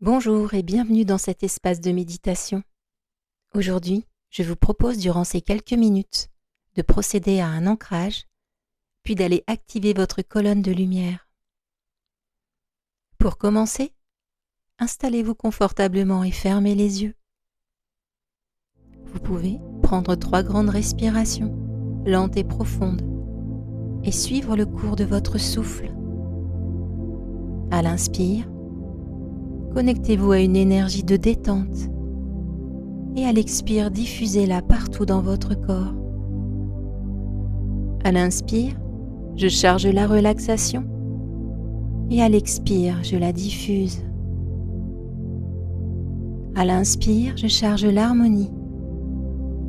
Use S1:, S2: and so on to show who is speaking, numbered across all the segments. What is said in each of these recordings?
S1: Bonjour et bienvenue dans cet espace de méditation. Aujourd'hui, je vous propose durant ces quelques minutes de procéder à un ancrage, puis d'aller activer votre colonne de lumière. Pour commencer, installez-vous confortablement et fermez les yeux. Vous pouvez prendre 3 grandes respirations, lentes et profondes, et suivre le cours de votre souffle. À l'inspire, connectez-vous à une énergie de détente et à l'expire, diffusez-la partout dans votre corps. À l'inspire, je charge la relaxation et à l'expire, je la diffuse. À l'inspire, je charge l'harmonie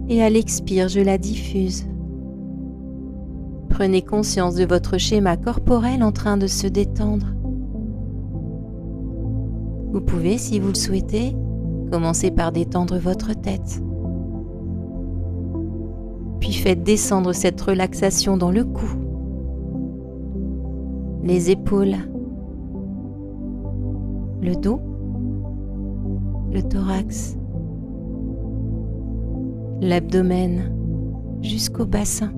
S1: et à l'expire, je la diffuse. Prenez conscience de votre schéma corporel en train de se détendre. Vous pouvez, si vous le souhaitez, commencer par détendre votre tête. Puis faites descendre cette relaxation dans le cou, les épaules, le dos, le thorax, l'abdomen jusqu'au bassin.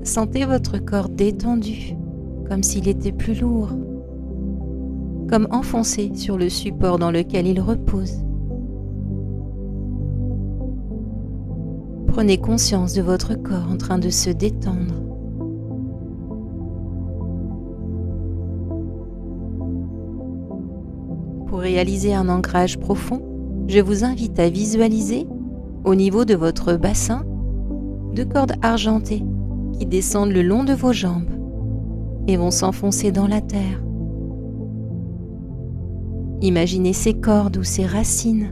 S1: Sentez votre corps détendu, comme s'il était plus lourd, comme enfoncé sur le support dans lequel il repose. Prenez conscience de votre corps en train de se détendre. Pour réaliser un ancrage profond, je vous invite à visualiser, au niveau de votre bassin, 2 cordes argentées qui descendent le long de vos jambes et vont s'enfoncer dans la terre. Imaginez ces cordes ou ces racines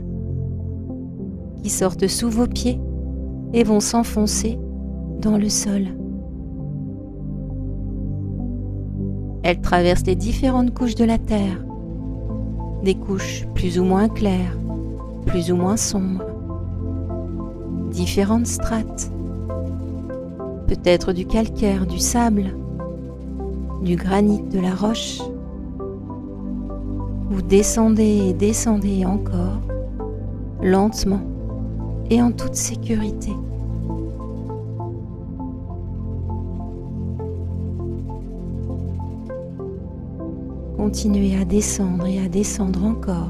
S1: qui sortent sous vos pieds et vont s'enfoncer dans le sol. Elles traversent les différentes couches de la terre, des couches plus ou moins claires, plus ou moins sombres, différentes strates, peut-être du calcaire, du sable, du granit, de la roche. Vous descendez et descendez encore, lentement et en toute sécurité. Continuez à descendre et à descendre encore.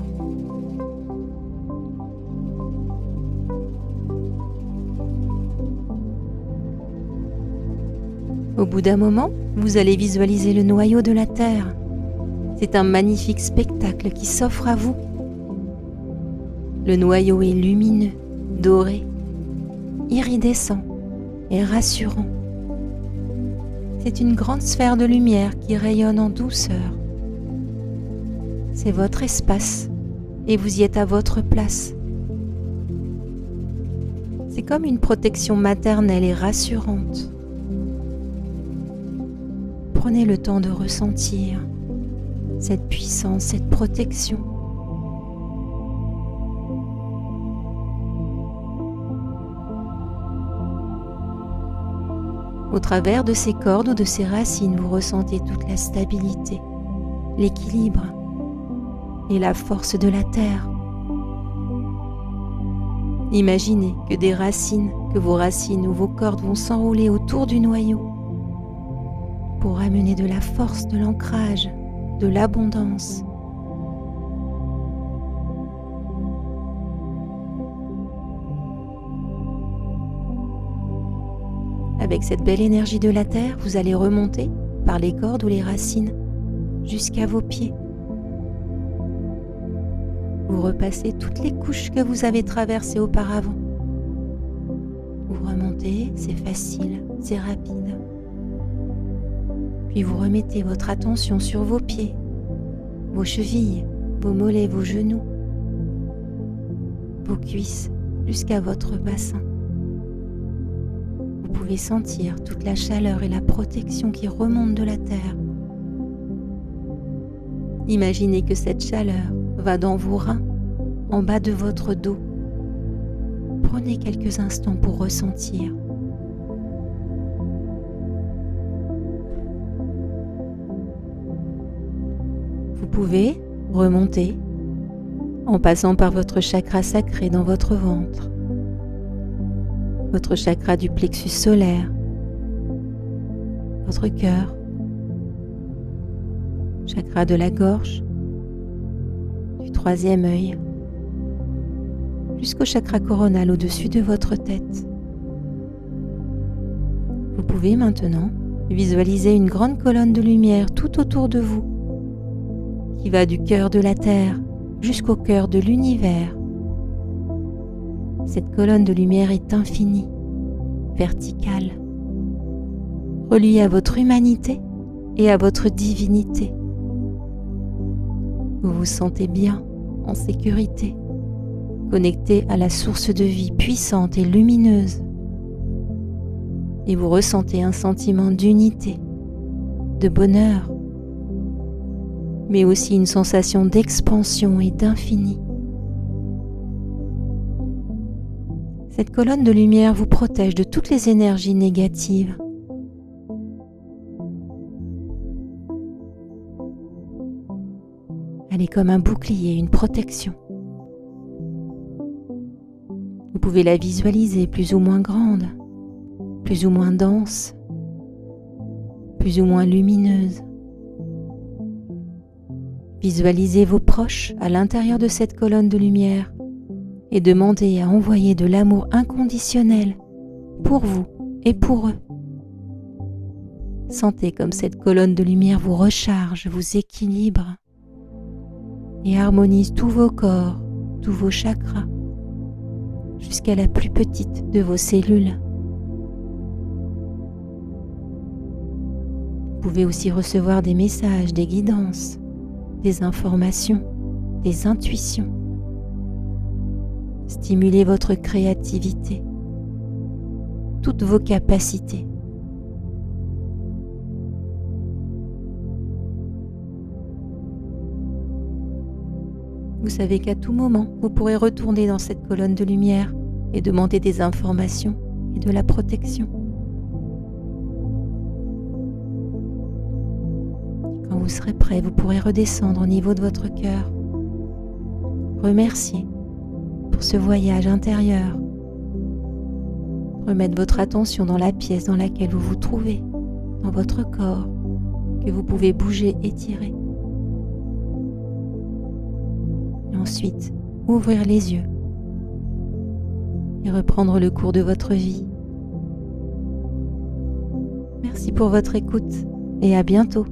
S1: Au bout d'un moment, vous allez visualiser le noyau de la Terre. C'est un magnifique spectacle qui s'offre à vous. Le noyau est lumineux, doré, iridescent et rassurant. C'est une grande sphère de lumière qui rayonne en douceur. C'est votre espace et vous y êtes à votre place. C'est comme une protection maternelle et rassurante. Prenez le temps de ressentir cette puissance, cette protection. Au travers de ces cordes ou de ces racines, vous ressentez toute la stabilité, l'équilibre et la force de la terre. Imaginez que vos racines ou vos cordes vont s'enrouler autour du noyau pour amener de la force, de l'ancrage, de l'abondance. Avec cette belle énergie de la terre, vous allez remonter par les cordes ou les racines jusqu'à vos pieds. Vous repassez toutes les couches que vous avez traversées auparavant. Vous remontez, c'est facile, c'est rapide. Puis vous remettez votre attention sur vos pieds, vos chevilles, vos mollets, vos genoux, vos cuisses jusqu'à votre bassin. Vous pouvez sentir toute la chaleur et la protection qui remontent de la terre. Imaginez que cette chaleur va dans vos reins, en bas de votre dos. Prenez quelques instants pour ressentir. Vous pouvez remonter en passant par votre chakra sacré dans votre ventre, votre chakra du plexus solaire, votre cœur, chakra de la gorge, du troisième œil, jusqu'au chakra coronal au-dessus de votre tête. Vous pouvez maintenant visualiser une grande colonne de lumière tout autour de vous, qui va du cœur de la Terre jusqu'au cœur de l'univers. Cette colonne de lumière est infinie, verticale, reliée à votre humanité et à votre divinité. Vous vous sentez bien, en sécurité, connecté à la source de vie puissante et lumineuse. Et vous ressentez un sentiment d'unité, de bonheur, mais aussi une sensation d'expansion et d'infini. Cette colonne de lumière vous protège de toutes les énergies négatives. Elle est comme un bouclier, une protection. Vous pouvez la visualiser plus ou moins grande, plus ou moins dense, plus ou moins lumineuse. Visualisez vos proches à l'intérieur de cette colonne de lumière et demandez à envoyer de l'amour inconditionnel pour vous et pour eux. Sentez comme cette colonne de lumière vous recharge, vous équilibre et harmonise tous vos corps, tous vos chakras, jusqu'à la plus petite de vos cellules. Vous pouvez aussi recevoir des messages, des guidances, des informations, des intuitions. Stimulez votre créativité, toutes vos capacités. Vous savez qu'à tout moment, vous pourrez retourner dans cette colonne de lumière et demander des informations et de la protection. Quand vous serez prêt, vous pourrez redescendre au niveau de votre cœur. Remercier pour ce voyage intérieur. Remettre votre attention dans la pièce dans laquelle vous vous trouvez, dans votre corps, que vous pouvez bouger, étirer. Et ensuite, ouvrir les yeux et reprendre le cours de votre vie. Merci pour votre écoute et à bientôt.